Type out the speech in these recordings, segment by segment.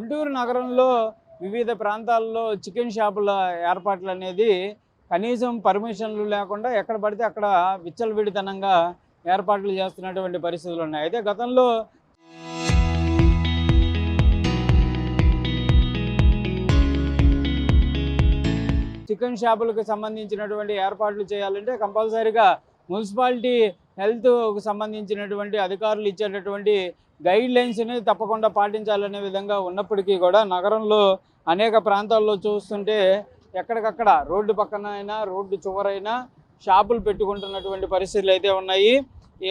గుంటూరు నగరంలో వివిధ ప్రాంతాల్లో చికెన్ షాపుల ఏర్పాట్లు అనేది కనీసం పర్మిషన్లు లేకుండా ఎక్కడ పడితే అక్కడ విచ్చలవిడితనంగా ఏర్పాట్లు చేస్తున్నటువంటి పరిస్థితులు ఉన్నాయి. అయితే గతంలో చికెన్ షాపులకు సంబంధించినటువంటి ఏర్పాట్లు చేయాలంటే కంపల్సరీగా మున్సిపాలిటీ హెల్త్కు సంబంధించినటువంటి అధికారులు ఇచ్చేటటువంటి గైడ్ లైన్స్ అనేది తప్పకుండా పాటించాలనే విధంగా ఉన్నప్పటికీ కూడా నగరంలో అనేక ప్రాంతాల్లో చూస్తుంటే ఎక్కడికక్కడ రోడ్డు పక్కన అయినా రోడ్డు చివరైనా షాపులు పెట్టుకుంటున్నటువంటి పరిస్థితులు అయితే ఉన్నాయి.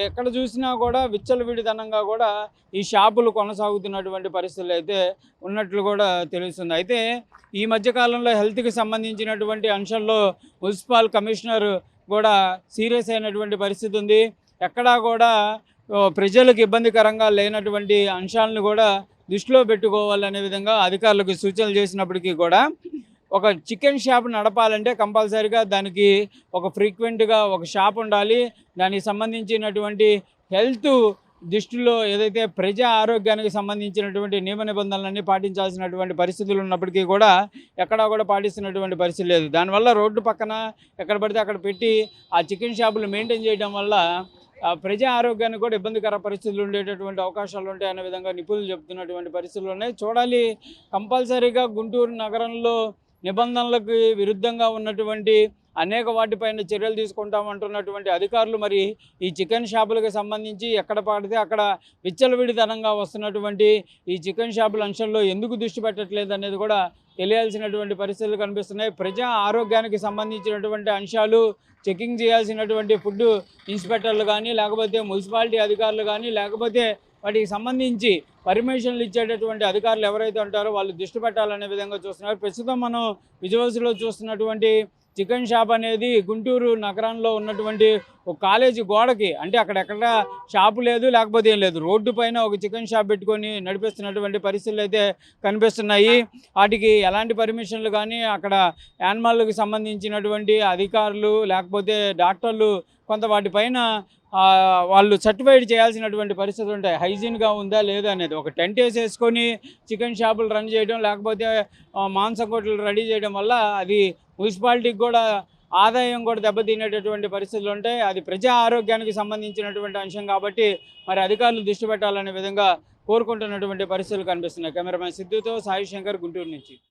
ఎక్కడ చూసినా కూడా విచ్చలవిడితనంగా కూడా ఈ షాపులు కొనసాగుతున్నటువంటి పరిస్థితులు అయితే ఉన్నట్లు కూడా తెలుస్తుంది. అయితే ఈ మధ్యకాలంలో హెల్త్కి సంబంధించినటువంటి అంశంలో మున్సిపల్ కమిషనర్ కూడా సీరియస్ అయినటువంటి పరిస్థితి ఉంది. ఎక్కడా కూడా ప్రజలకు ఇబ్బందికరంగా లేనటువంటి అంశాలను కూడా దృష్టిలో పెట్టుకోవాలనే విధంగా అధికారులకు సూచనలు చేసినప్పటికీ కూడా ఒక చికెన్ షాప్ నడపాలంటే కంపల్సరీగా దానికి ఒక ఫ్రీక్వెంట్గా ఒక షాప్ ఉండాలి. దానికి సంబంధించినటువంటి హెల్త్ దృష్టిలో ఏదైతే ప్రజా ఆరోగ్యానికి సంబంధించినటువంటి నియమ నిబంధనలన్నీ పాటించాల్సినటువంటి పరిస్థితులు ఉన్నప్పటికీ కూడా ఎక్కడా కూడా పాటిస్తున్నటువంటి పరిస్థితి లేదు. దానివల్ల రోడ్డు పక్కన ఎక్కడ పడితే అక్కడ పెట్టి ఆ చికెన్ షాపులు మెయింటైన్ చేయడం వల్ల ప్రజా ఆరోగ్యానికి కూడా ఇబ్బందికర పరిస్థితులు ఉండేటటువంటి అవకాశాలు ఉంటాయి అనే విధంగా నిపుణులు చెప్తున్నటువంటి పరిస్థితులు ఉన్నాయి. చూడాలి, కంపల్సరీగా గుంటూరు నగరంలో నిబంధనలకు విరుద్ధంగా ఉన్నటువంటి అనేక వాటిపైన చర్యలు తీసుకుంటామంటున్నటువంటి అధికారులు మరి ఈ చికెన్ షాపులకు సంబంధించి ఎక్కడ పడితే అక్కడ విచ్చలవిడితనంగా వస్తున్నటువంటి ఈ చికెన్ షాపుల అంశంలో ఎందుకు దృష్టి పెట్టట్లేదు అనేది కూడా తెలియాల్సినటువంటి పరిస్థితులు కనిపిస్తున్నాయి. ప్రజా ఆరోగ్యానికి సంబంధించినటువంటి అంశాలు చెకింగ్ చేయాల్సినటువంటి ఫుడ్ ఇన్స్పెక్టర్లు కానీ లేకపోతే మున్సిపాలిటీ అధికారులు కానీ లేకపోతే వాటికి సంబంధించి పర్మిషన్లు ఇచ్చేటటువంటి అధికారులు ఎవరైతే ఉంటారో వాళ్ళు దృష్టి పెట్టాలనే విధంగా చూస్తున్నారు. ప్రస్తుతం మనం విజువల్స్లో చూస్తున్నటువంటి చికెన్ షాప్ అనేది గుంటూరు నగరంలో ఉన్నటువంటి ఒక కాలేజీ గోడకి, అంటే అక్కడెక్కడ షాపు లేదు లేకపోతే ఏం లేదు, రోడ్డు పైన ఒక చికెన్ షాప్ పెట్టుకొని నడిపిస్తున్నటువంటి పరిస్థితులు అయితే కనిపిస్తున్నాయి. వాటికి ఎలాంటి పర్మిషన్లు కానీ అక్కడ యానిమల్కి సంబంధించినటువంటి అధికారులు లేకపోతే డాక్టర్లు కొంత వాటిపైన వాళ్ళు సర్టిఫైడ్ చేయాల్సినటువంటి పరిస్థితులు ఉంటాయి. హైజీన్గా ఉందా లేదా అనేది. ఒక టెంట్ వేసేసుకొని చికెన్ షాపులు రన్ చేయడం లేకపోతే మాంసం కొట్లు రెడీ చేయడం వల్ల అది మున్సిపాలిటీకి కూడా ఆదాయం కూడా దెబ్బతినేటటువంటి పరిస్థితులు ఉంటాయి. అది ప్రజా ఆరోగ్యానికి సంబంధించినటువంటి అంశం కాబట్టి మరి అధికారులు దృష్టి పెట్టాలనే విధంగా కోరుకుంటున్నటువంటి పరిస్థితులు కనిపిస్తున్నాయి. కెమెరామెన్ సిద్ధుతో సాయి శంకర్, గుంటూరు నుంచి.